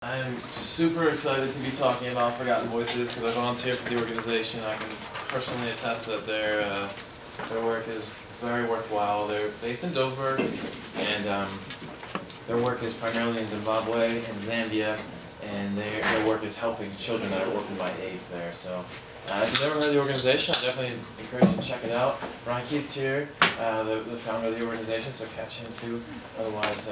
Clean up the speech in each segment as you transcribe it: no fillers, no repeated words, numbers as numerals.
I'm super excited to be talking about Forgotten Voices because I volunteer for the organization. I can personally attest that their work is very worthwhile. They're based in Dillsburg, and their work is primarily in Zimbabwe and Zambia, and their work is helping children that are orphaned by AIDS there. So if you've never heard of the organization, I definitely encourage you to check it out. Ron Keats here, the founder of the organization, so catch him too. Otherwise,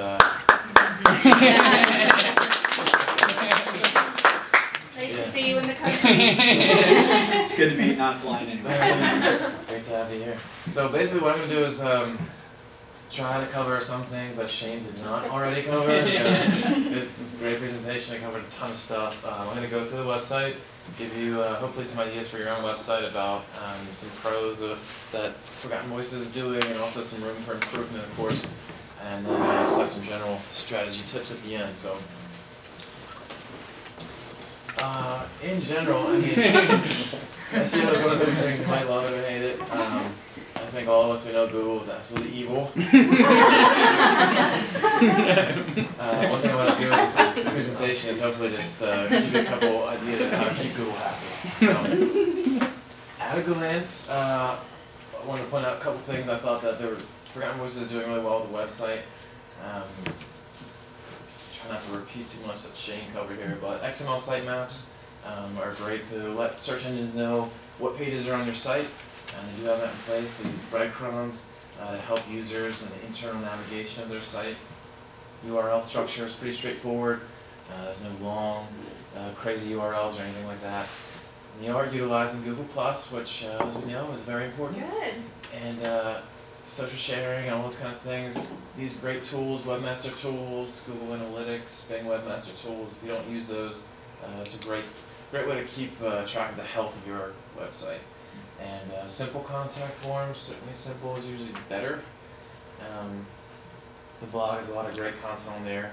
nice to see you in the country. It's good to be not flying anywhere. Great to have you here. So basically what I'm going to do is try to cover some things that Shane did not already cover. It's a great presentation. I covered a ton of stuff. I'm going to go through the website, give you hopefully some ideas for your own website about some pros that Forgotten Voices is doing, and also some room for improvement, of course. And then I just have some general strategy tips at the end. So, in general, I mean, SEO is one of those things you might love it or hate it. I think all of us who know Google is absolutely evil. One thing I want to do with this presentation is hopefully just give you a couple ideas of how to keep Google happy. So, at a glance, I want to point out a couple things I thought that Forgotten Voices is doing really well with the website. Try not to repeat too much that Shane covered here, but XML sitemaps are great to let search engines know what pages are on your site. And they do have that in place. They use breadcrumbs to help users in the internal navigation of their site. URL structure is pretty straightforward. There's no long, crazy URLs or anything like that. And they are utilizing Google+, which, as we know, is very important. Good. And social sharing and all those kind of things. These great tools, Webmaster Tools, Google Analytics, Bing Webmaster Tools. If you don't use those, it's a great way to keep track of the health of your website. And simple contact forms, certainly simple is usually better. The blog has a lot of great content on there,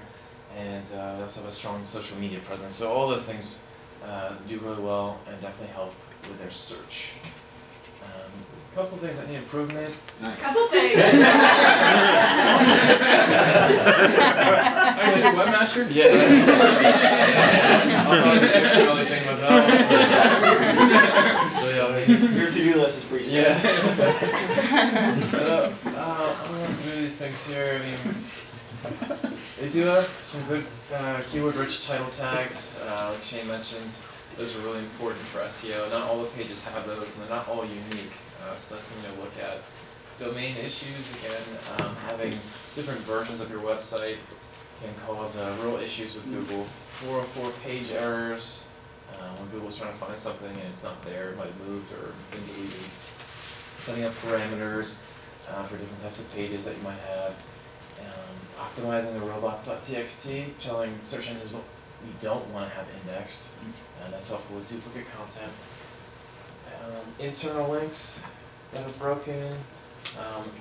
and they also have a strong social media presence. So all those things do really well and definitely help with their search. A couple things that need improvement. Nice. Couple things. Actually, Webmaster? Yeah. I'll probably fix all these things myself. So yeah, your to-do list is pretty simple. Yeah. So I'm going through these things here. I mean, they do have some good keyword-rich title tags, like Shane mentioned. Those are really important for SEO. Not all the pages have those, and they're not all unique. So that's something to look at. Domain issues, again, having different versions of your website can cause real issues with Google. 404 page errors, when Google's trying to find something and it's not there, it might have moved or been deleted. Setting up parameters for different types of pages that you might have. Optimizing the robots.txt, telling search engines what we don't want to have indexed. That's helpful with duplicate content. Internal links that are broken.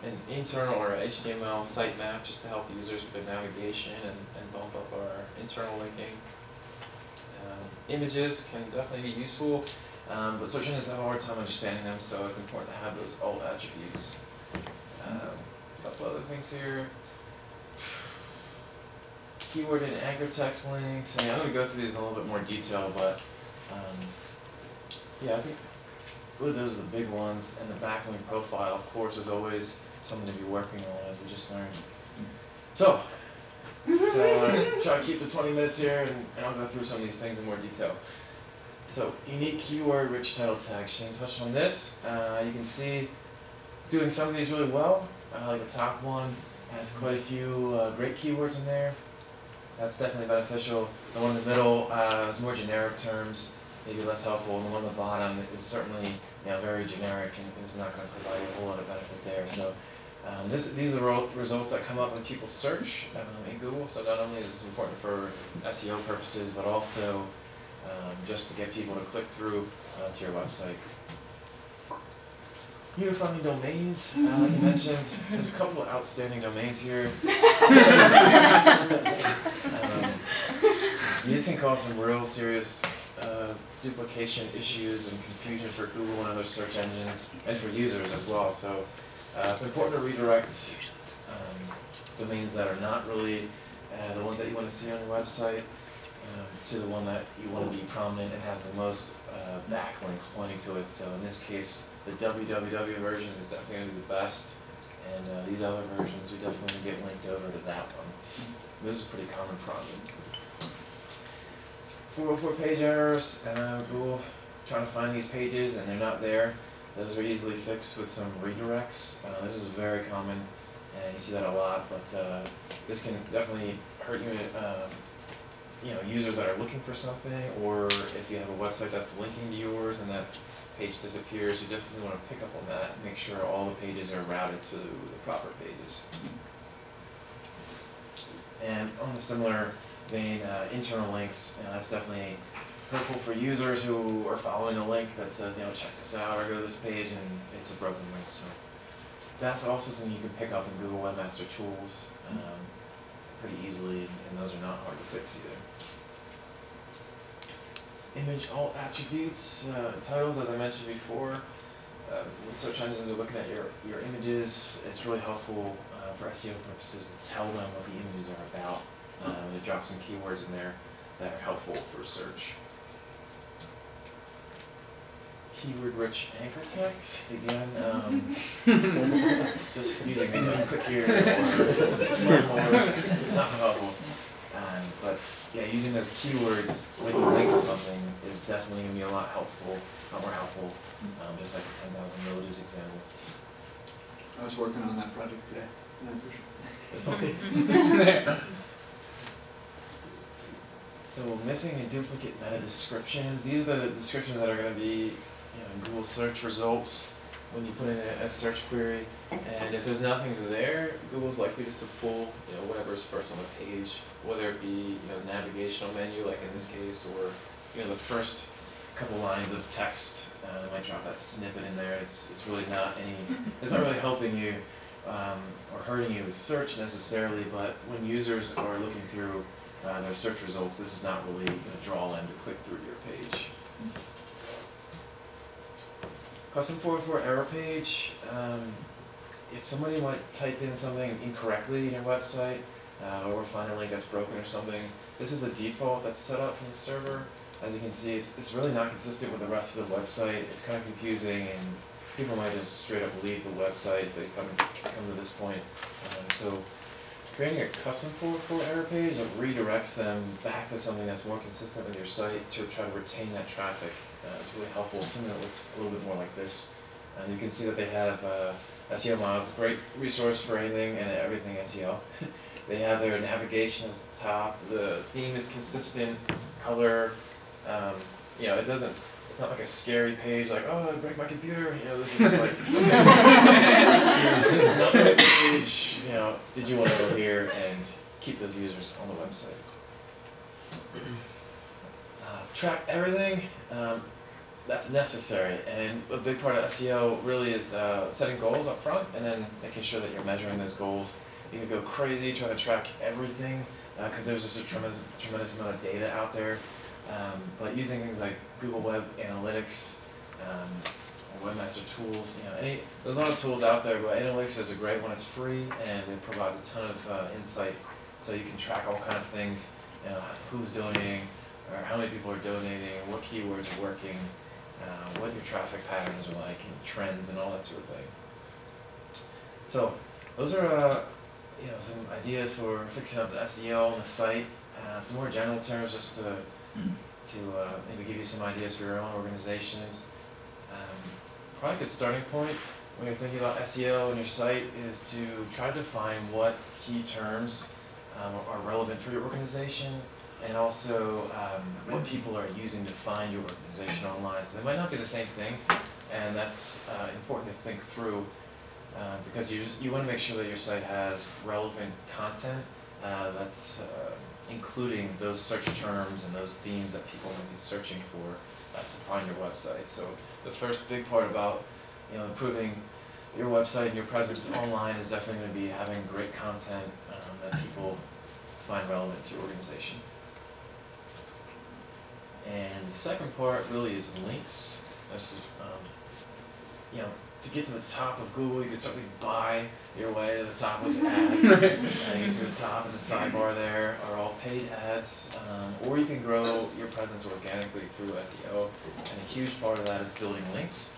An internal or HTML sitemap just to help users with their navigation and bump up our internal linking. Images can definitely be useful, but search engines have a hard time understanding them, so it's important to have those alt attributes. A couple other things here. Keyword and anchor text links. I mean, I'm going to go through these in a little bit more detail, but yeah, I think really those are the big ones. And the backlink profile, of course, is always something to be working on, as we just learned. So try to keep to 20 minutes here, and I'll go through some of these things in more detail. So, unique keyword-rich title tags. Shane touched on this. You can see doing some of these really well. Like the top one has quite a few great keywords in there. That's definitely beneficial. The one in the middle is more generic terms, maybe less helpful, and the one at the bottom is certainly very generic and is not going to provide a whole lot of benefit there. So these are the results that come up when people search in Google. So not only is this important for SEO purposes, but also just to get people to click through to your website. User-friendly domains, like you mentioned, there's a couple of outstanding domains here. These can cause some real serious duplication issues and confusion for Google and other search engines, and for users as well. So it's important to redirect domains that are not really the ones that you want to see on your website. to the one that you want to be prominent and has the most backlinks pointing to it. So in this case, the www version is definitely going to be the best, and these other versions we definitely want to get linked over to that one. This is a pretty common problem. 404 page errors, Google trying to find these pages and they're not there. Those are easily fixed with some redirects. This is very common, and you see that a lot, but this can definitely hurt you, users that are looking for something, or if you have a website that's linking to yours and that page disappears, you definitely want to pick up on that and make sure all the pages are routed to the proper pages. And on a similar vein, internal links, that's definitely helpful for users who are following a link that says, check this out, or go to this page, and it's a broken link. So that's also something you can pick up in Google Webmaster Tools pretty easily, and those are not hard to fix either. Image alt attributes, titles, as I mentioned before. When search engines are looking at your images, it's really helpful for SEO purposes to tell them what the images are about. They drop some keywords in there that are helpful for search. Keyword-rich anchor text, again, just using these, click here, or more, not so helpful. But yeah, using those keywords when you link to something is definitely going to be a lot more helpful, just like the 10,000 villages example. I was working on that project today. This one. So missing and duplicate meta descriptions. These are the descriptions that are going to be in Google search results when you put in a search query. And if there's nothing there, Google's likely just to pull whatever's first on the page, whether it be the navigational menu like in this case, or the first couple lines of text. They might drop that snippet in there. It's really not it's not really helping you or hurting you with search necessarily, but when users are looking through their search results, this is not really going to draw them to click through your page. Custom 404 error page. If somebody might type in something incorrectly in your website, or find a link that's broken or something, this is the default that's set up from the server. As you can see, it's really not consistent with the rest of the website. It's kind of confusing, and people might just straight up leave the website if they come to this point. So creating a custom 404 error page that redirects them back to something that's more consistent with your site to try to retain that traffic is really helpful. Something that looks a little bit more like this. And you can see that they have SEO Miles, a great resource for anything and everything SEO. They have their navigation at the top. The theme is consistent, color. It's not like a scary page like, oh, I break my computer. This is just like, not a page. Did you want to go here and keep those users on the website? Track everything. That's necessary, and a big part of SEO really is setting goals up front and then making sure that you're measuring those goals. You can go crazy trying to track everything because there's just a tremendous amount of data out there. But using things like Google Web Analytics or Webmaster Tools, there's a lot of tools out there, but Analytics is a great one. It's free and it provides a ton of insight, so you can track all kind of things, who's donating, or how many people are donating, what keywords are working, what your traffic patterns are like, and trends, and all that sort of thing. So those are some ideas for fixing up the SEO on the site. Some more general terms just to maybe give you some ideas for your own organizations. Probably a good starting point when you're thinking about SEO on your site is to try to define what key terms are relevant for your organization, and also what people are using to find your organization online. So they might not be the same thing, and that's important to think through because you want to make sure that your site has relevant content that's including those search terms and those themes that people might be searching for to find your website. So the first big part about improving your website and your presence online is definitely going to be having great content that people find relevant to your organization. And the second part really is links. This is, to get to the top of Google, you can certainly buy your way to the top with ads. You can see the top and the sidebar there are all paid ads, or you can grow your presence organically through SEO. And a huge part of that is building links.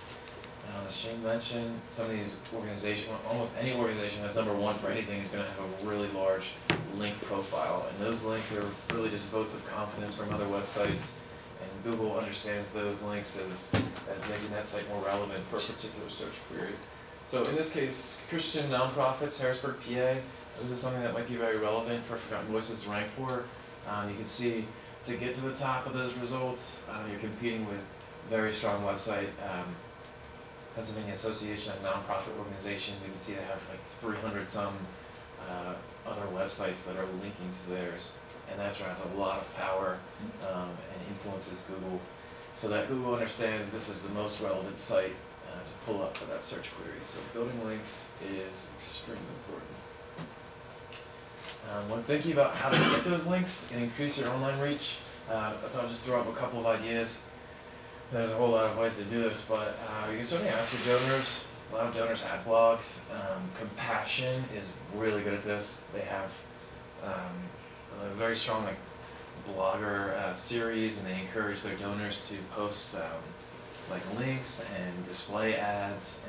As Shane mentioned, some of these organizations, almost any organization that's number one for anything is going to have a really large link profile. And those links are really just votes of confidence from other websites. And Google understands those links as making that site more relevant for a particular search query. So in this case, Christian nonprofits, Harrisburg, PA, this is something that might be very relevant for Forgotten Voices to rank for. You can see to get to the top of those results, you're competing with very strong website. Pennsylvania Association of Nonprofit Organizations, you can see they have like 300 some other websites that are linking to theirs, and that drives a lot of power and influences Google, so that Google understands this is the most relevant site to pull up for that search query. So building links is extremely important. When thinking about how to get those links and increase your online reach, I thought I'd just throw up a couple of ideas. There's a whole lot of ways to do this, but you can certainly ask your donors. A lot of donors have blogs. Compassion is really good at this. They have a very strong blogger series, and they encourage their donors to post links and display ads,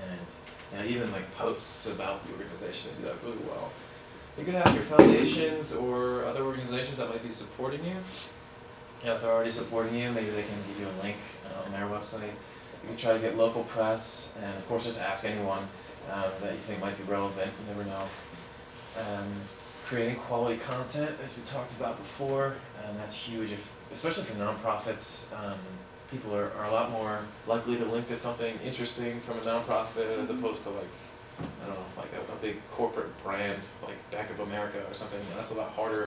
and even posts about the organization. They do that really well. You can ask your foundations or other organizations that might be supporting you. If they're already supporting you, maybe they can give you a link on their website. You can try to get local press, and of course just ask anyone that you think might be relevant. You never know. Creating quality content, as we talked about before, and that's huge, especially for nonprofits. People are a lot more likely to link to something interesting from a nonprofit as opposed to I don't know, a big corporate brand like Bank of America or something. That's a lot harder.